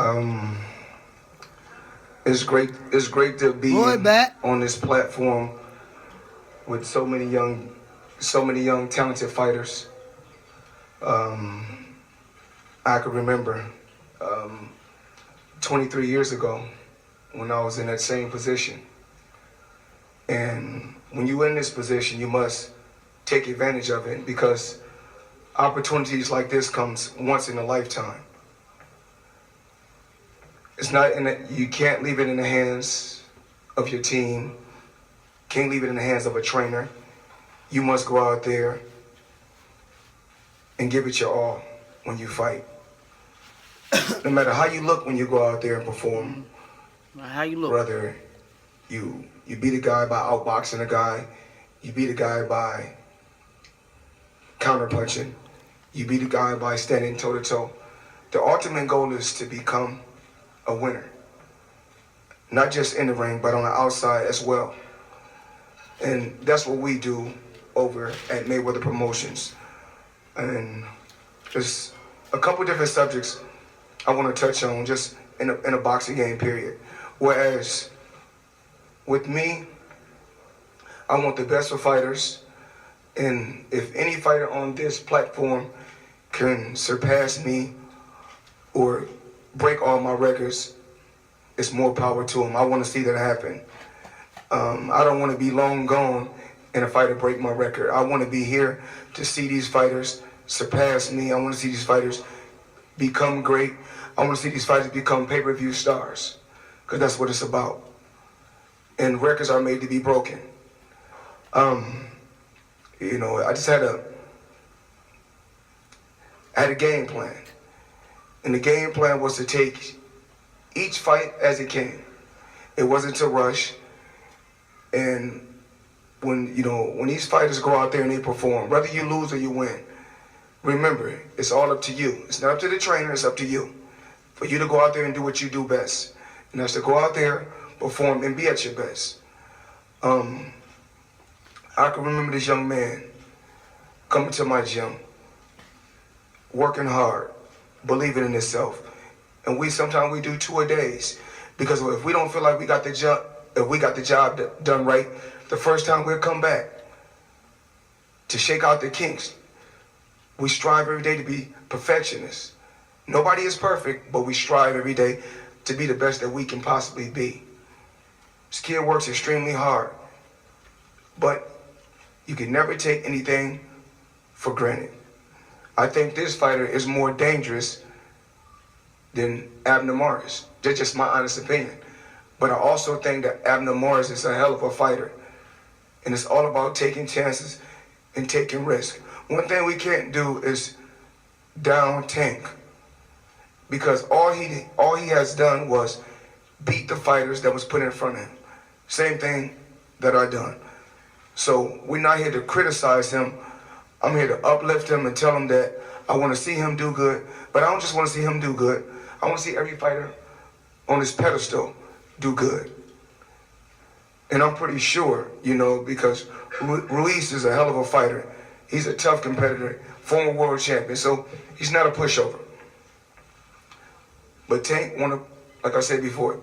Um, it's great. It's great to be on this platform with so many young talented fighters. Um, I could remember 23 years ago when I was in that same position. And when you're in this position, you must take advantage of it because opportunities like this comes once in a lifetime. It's not you can't leave it in the hands of your team. Can't leave it in the hands of a trainer. You must go out there and give it your all when you fight. No matter how you look when you go out there and perform. How you look? Whether you beat a guy by outboxing a guy, you beat a guy by counterpunching, you beat a guy by standing toe to toe. The ultimate goal is to become a winner. Not just in the ring, but on the outside as well. And that's what we do over at Mayweather Promotions. And there's a couple different subjects I want to touch on just in a boxing game, period. Whereas with me, I want the best for fighters. And if any fighter on this platform can surpass me or break all my records, it's more power to them. I want to see that happen. I don't want to be long gone and a fighter break my record. I want to be here to see these fighters surpass me. I want to see these fighters become great. I want to see these fighters become pay-per-view stars, because that's what it's about. And records are made to be broken. I just had a game plan. And the game plan was to take each fight as it came. It wasn't to rush. And when these fighters go out there and they perform, whether you lose or you win, remember, it's all up to you. It's not up to the trainer, it's up to you. For you to go out there and do what you do best. And that's to go out there, perform, and be at your best. I can remember this young man coming to my gym, working hard, believing in himself. And sometimes we do 2 a days. Because if we don't feel like we got the job done right, the first time we'll come back to shake out the kinks. We strive every day to be perfectionists. Nobody is perfect, but we strive every day to be the best that we can possibly be. This kid works extremely hard, but you can never take anything for granted. I think this fighter is more dangerous than Abner Mares. That's just my honest opinion. But I also think that Abner Mares is a hell of a fighter. And it's all about taking chances and taking risks. One thing we can't do is down Tank. Because all he has done was beat the fighters that was put in front of him. Same thing that I done. So we're not here to criticize him. I'm here to uplift him and tell him that I want to see him do good. But I don't just want to see him do good. I want to see every fighter on this pedestal do good. And I'm pretty sure, because Ruiz is a hell of a fighter. He's a tough competitor, former world champion, so he's not a pushover. But Tank like I said before,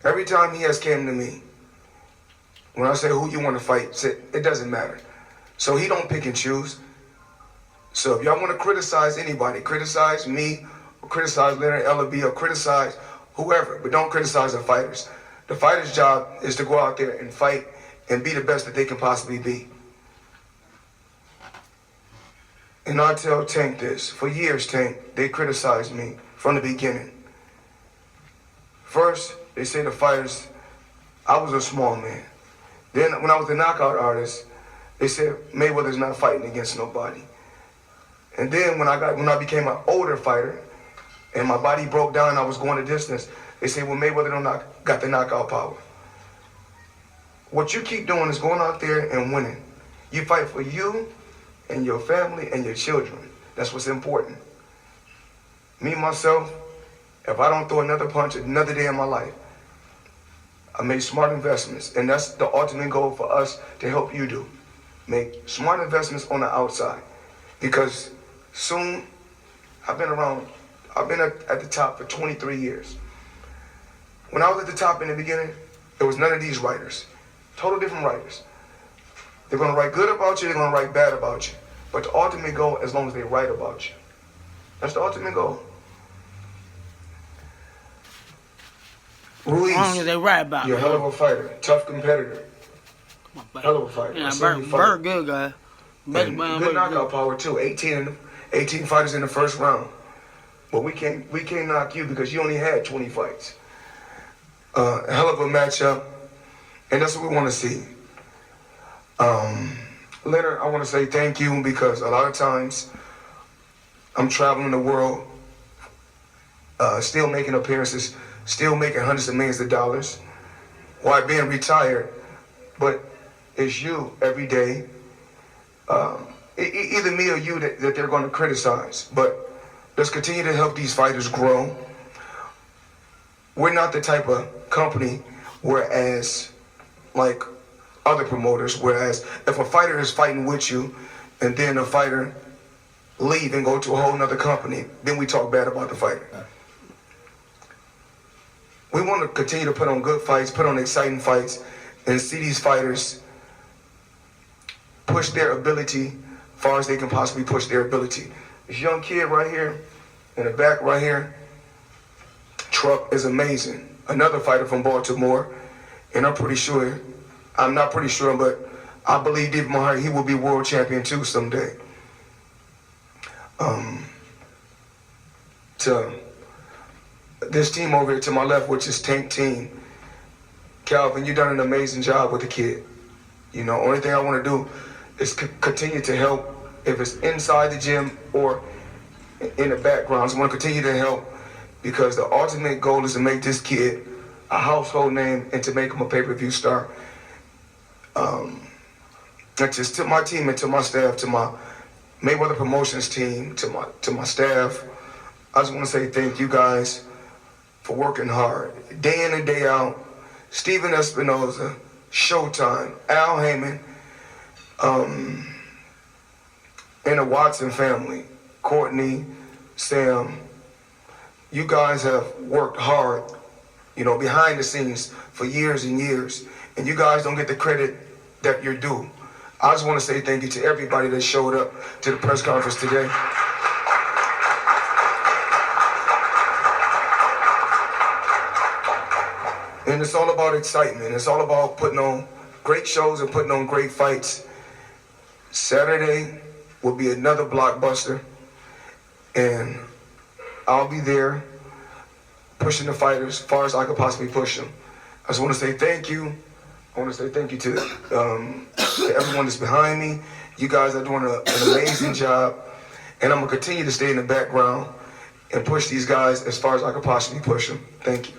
every time he has came to me, when I say who you want to fight, it doesn't matter. So he don't pick and choose. So if y'all want to criticize anybody, criticize me, or criticize Leonard Ellaby, or criticize whoever, but don't criticize the fighters. The fighter's job is to go out there and fight and be the best that they can possibly be. And I tell Tank this, for years, Tank, they criticized me from the beginning. First, they say the fighters, I was a small man. Then when I was the knockout artist, they said Mayweather's not fighting against nobody. And then when I became an older fighter and my body broke down and I was going the distance, they say, well, Mayweather got the knockout power. What you keep doing is going out there and winning. You fight for you and your family and your children. That's what's important. Me, myself, if I don't throw another punch another day in my life, I make smart investments. And that's the ultimate goal for us to help you do. Make smart investments on the outside. Because soon, I've been around I've been at the top for 23 years. When I was at the top in the beginning, there was none of these writers. Total different writers. They're going to write good about you, they're going to write bad about you. But the ultimate goal, as long as they write about you. That's the ultimate goal. Ruiz, As long as they write about you're a hell of a fighter, tough competitor. Hell of a fighter. Yeah, very good guy. Good knockout power too. 18 fighters in the first round. But we can't knock you because you only had 20 fights. A hell of a matchup, and that's what we want to see. Leonard, I want to say thank you because a lot of times I'm traveling the world, still making appearances, still making hundreds of millions of dollars while being retired. But it's you every day, either me or you that they're going to criticize. But let's continue to help these fighters grow. We're not the type of company whereas like other promoters, whereas if a fighter is fighting with you and then a fighter leave and go to a whole nother company, then we talk bad about the fighter. We want to continue to put on good fights, put on exciting fights, and see these fighters push their ability as far as they can possibly push their ability. This young kid right here, in the back right here, Truck is amazing. Another fighter from Baltimore, and I'm not pretty sure, but I believe deep in my heart he will be world champion too someday. To this team over here to my left, which is Tank Team, Calvin, you've done an amazing job with the kid. You know, only thing I want to do is continue to help, if it's inside the gym or in the backgrounds. I want to continue to help because the ultimate goal is to make this kid a household name and to make him a pay-per-view star. And just to my team and to my staff, to my Mayweather Promotions team, to my staff, I just want to say thank you guys for working hard, day in and day out. Steven Espinoza, Showtime, Al Heyman, and the Watson family, Courtney, Sam, you guys have worked hard, you know, behind the scenes for years and years, and you guys don't get the credit that you're due. I just want to say thank you to everybody that showed up to the press conference today. And it's all about excitement. It's all about putting on great shows and putting on great fights. Saturday will be another blockbuster, and I'll be there pushing the fighters as far as I could possibly push them. I just want to say thank you. I want to say thank you to everyone that's behind me. You guys are doing an amazing job, and I'm going to continue to stay in the background and push these guys as far as I could possibly push them. Thank you.